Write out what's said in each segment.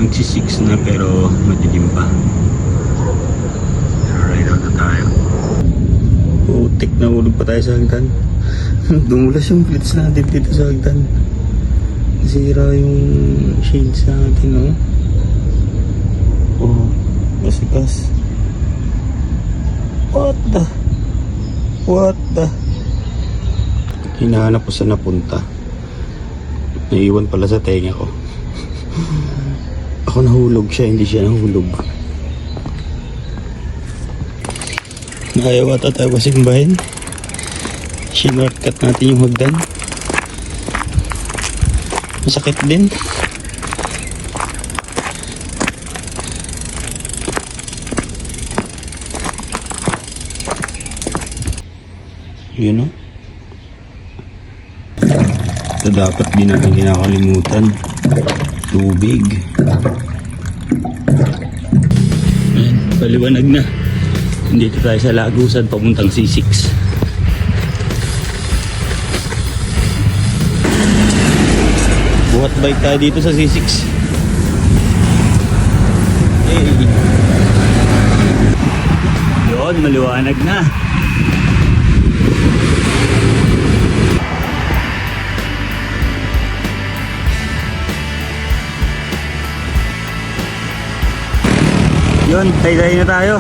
Magsi-6 na pero madilim pa. Ride out na tayo. Putik na ulog pa tayo sa hagdan. Dumulas yung plates natin dito sa hagdan. Nasira yung shades natin, no? Oh, masikas. What the? Hinahanap ko sa napunta. Naiwan pala sa tenga ko. Ako nahulog siya, hindi siya nahulog. Ayaw ata tayo kasimbahin. Shinortcut natin yung hagdan. Masakit din. Yun o. Ito dapat din natin kinakalimutan. Tubig. Ayan, paliwanag na. Dito tayo sa Lagusan papuntang C6. Buhat bike tayo dito sa C6. Hey. Yun, maliwanag na. Yun, tayo na tayo.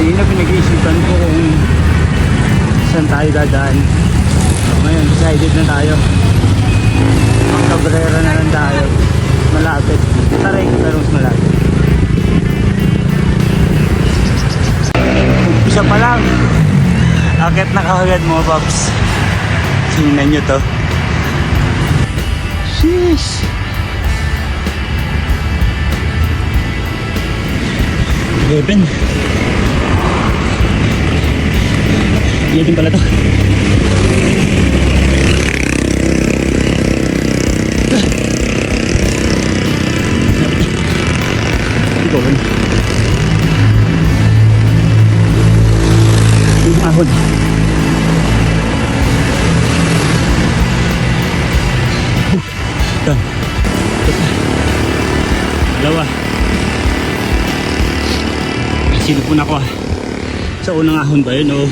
Yun na pinag-iisipan ko kung saan tayo dadaan. Ngayon decided na tayo. Ang Cabrera na lang tayo. Malapit. Taray pero mas malapit. Isa pa lang. Akit na kagad mga paps. Tingnan nyo to. Sheesh. Heaven. Iya din pala to. Ito rin. Yung ahon. Ito. Dalawa. Sinupon ako sa unang ahon ba yun o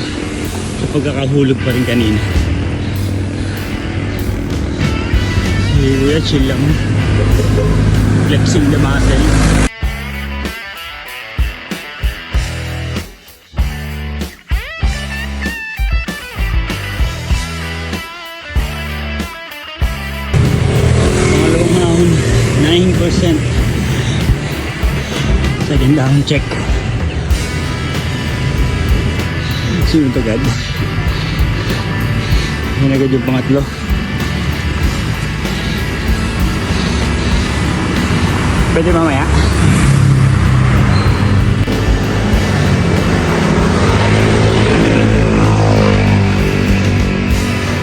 sa pagkakahulog pa rin kanina. Si Kuya chill lang, flexing the muscle. Pangalawang ahon 9%. Second ahon check. Sunod agad. Yan agad yung pangatlo. Pwede mamaya.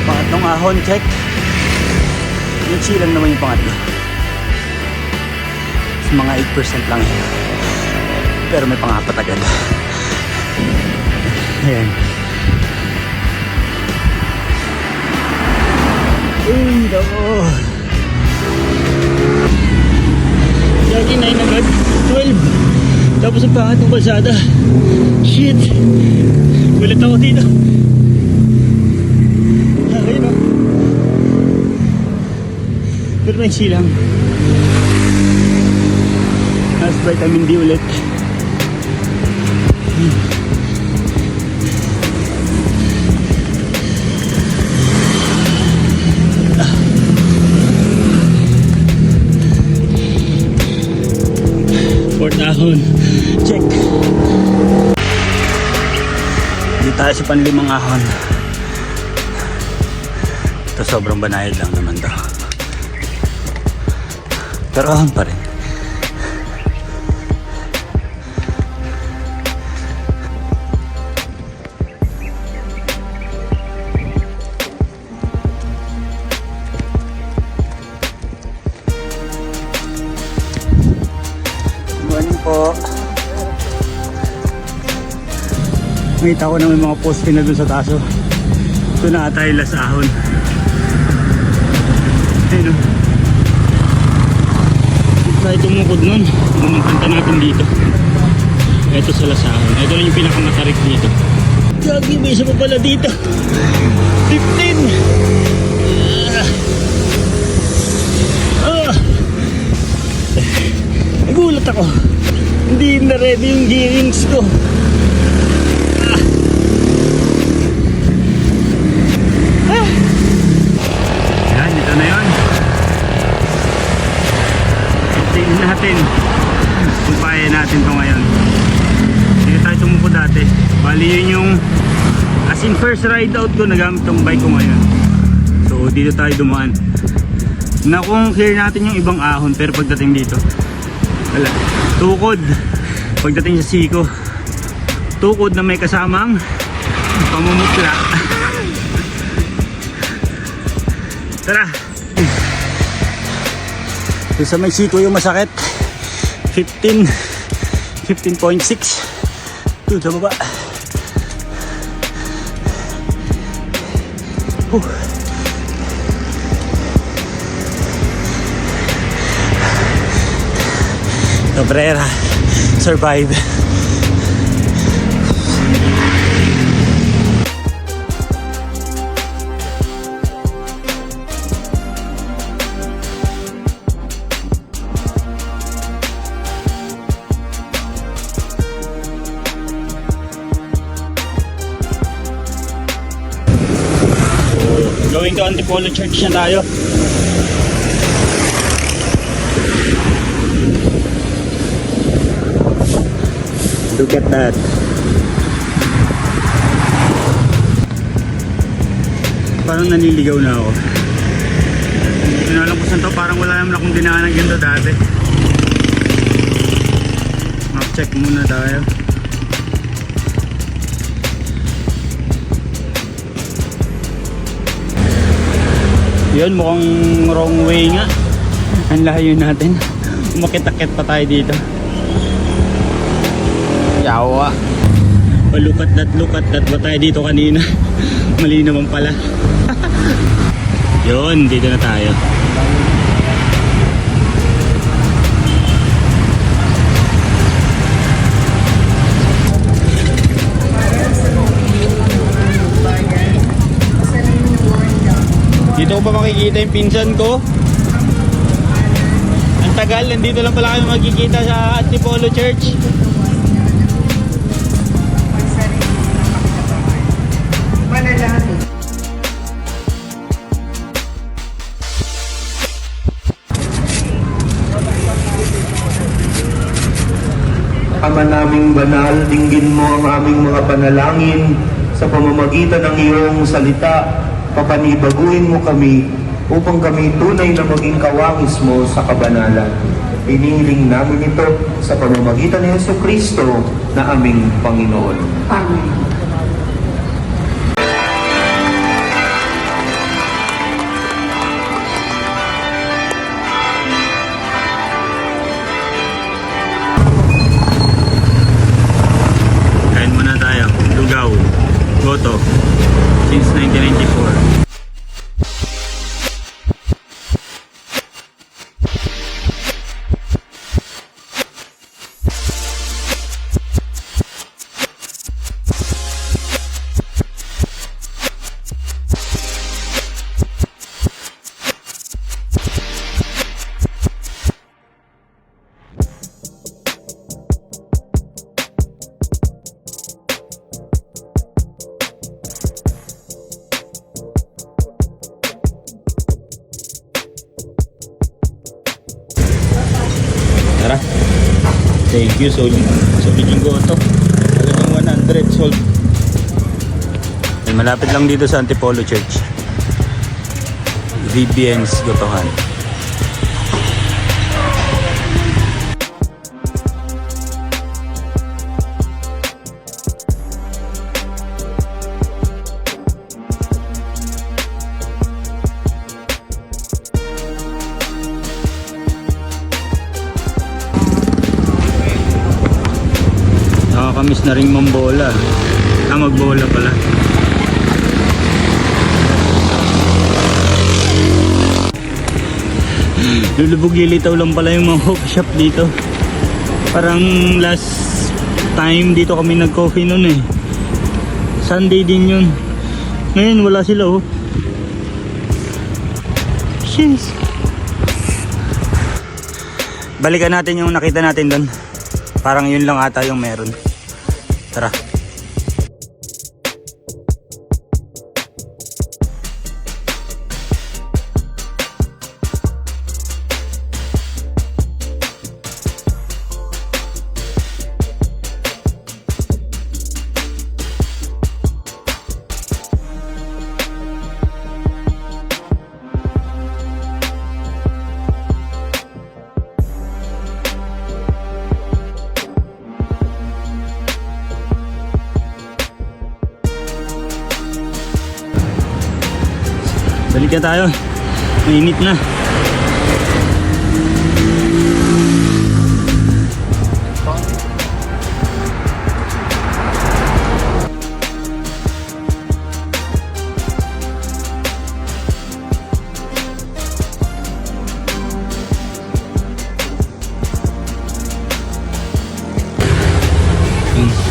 Pangatlong ahon check. Yung silang naman yung pangatlo. Mga 8% lang yun. Pero may pangapat agad. Ayan. Ay, dako. Lagi 9 agad. 12. Tapos ang pangat ng kalsada. Shit. Gulat ako dito. Ayun o. Pero may silang. Mas vitamin D ulit. Fourth ahon. Check. Dito tayo sa panlimang ahon. Ito sobrang banayad lang naman to. Pero ahon pa rin. po. Nakita ko na may mga poste na dun sa taso. Ito na ata yung lasahon. Ayun o. Dito tayo tumukod nun. Bumangkanta natin dito. Ito sa lasahon. Ito na yung pinakamatarik dito. Gagi, may isa pa pala dito. 15! Nagulat ako. Hindi na ready yung gearings ko. Yan, ito na yun. Tingnan natin kung kaya natin ito ngayon. Hindi tayo tumuko dati. Bali yun yung as in first ride out ko, nagamit tong bike ko ngayon. So dito tayo dumaan. Na kung clear natin yung ibang ahon, pero pagdating dito wala, tukod. Pagdating sa siko, tukod na may kasamang pamumutla. Tara. So, sa may siko yung masakit 15.6 doon sa baba. Cabrera survive. Going to Antipolo Church na tayo. Look at that. Parang naniligaw na ako. Hindi na alam kung saan to. Parang wala naman akong dinaanan ganito dati. Map check muna tayo. Yun, mukhang wrong way nga. Ang layo natin. Umakit-akit pa tayo dito. Yawa. Look at that ba tayo dito kanina? Mali naman pala. Yun, dito na tayo. Dito ko pa makikita yung pinsan ko. Ang tagal, nandito lang pala kayo makikita sa Antipolo Church. Ama naming banal, dinggin mo ang aming mga panalangin sa pamamagitan ng iyong salita. Papanibaguhin mo kami upang kami tunay na maging kawangis mo sa kabanalan. Inihiling namin ito sa pamamagitan ni Jesucristo na aming Panginoon. Amen. Kain muna tayo. Lugaw. Goto. Since 1994. Tara. Thank you, Sol. Sabihin ko ito. Talagang 100, Sol. Malapit lang dito sa Antipolo Church. VBN's Gotohan. Nakakamiss na rin mambola. Magbola pala. Lulubog lilitaw lang pala yung mga coffee shop dito. Parang last time dito kami nag-coffee nun eh. Sunday din yun. Ngayon wala sila oh. Jeez. Balikan natin yung nakita natin doon. Parang yun lang ata yung meron. Tara. Balik na tayo. Mainit na.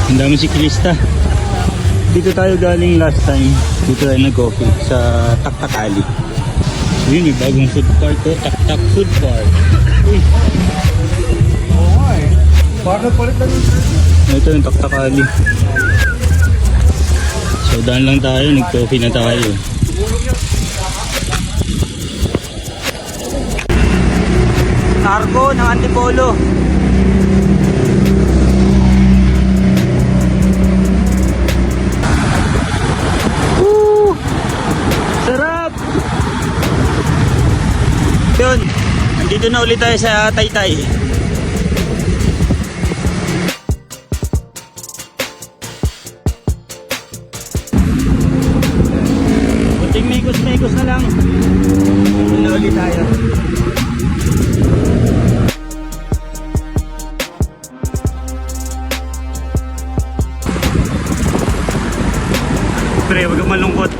Ang dami siklista. Dito tayo galing last time. Dito tayo nag-coffee sa Taktak Alley. Yun yung bagong food park ko. Taktak Food Park. Uy. Oo eh. Bakit palit na Ito yung Taktak Alley. So daan lang tayo. Nag-coffee na tayo. Cargo ng Antipolo. Sarap! Yun, nandito na ulit tayo sa Taytay. Kunting mekos-mekos na lang. Nandito na ulit tayo. Pre, huwag kang malungkot.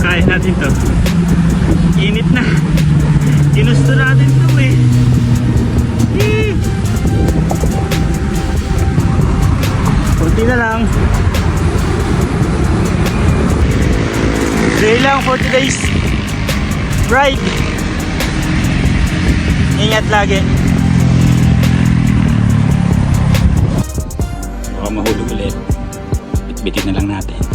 Kaya natin to. Init na. Ginusto natin to eh. Kunti na lang. Day lang for today's ride. Ingat lagi. Baka mahulog ulit. Bitbitin na lang natin.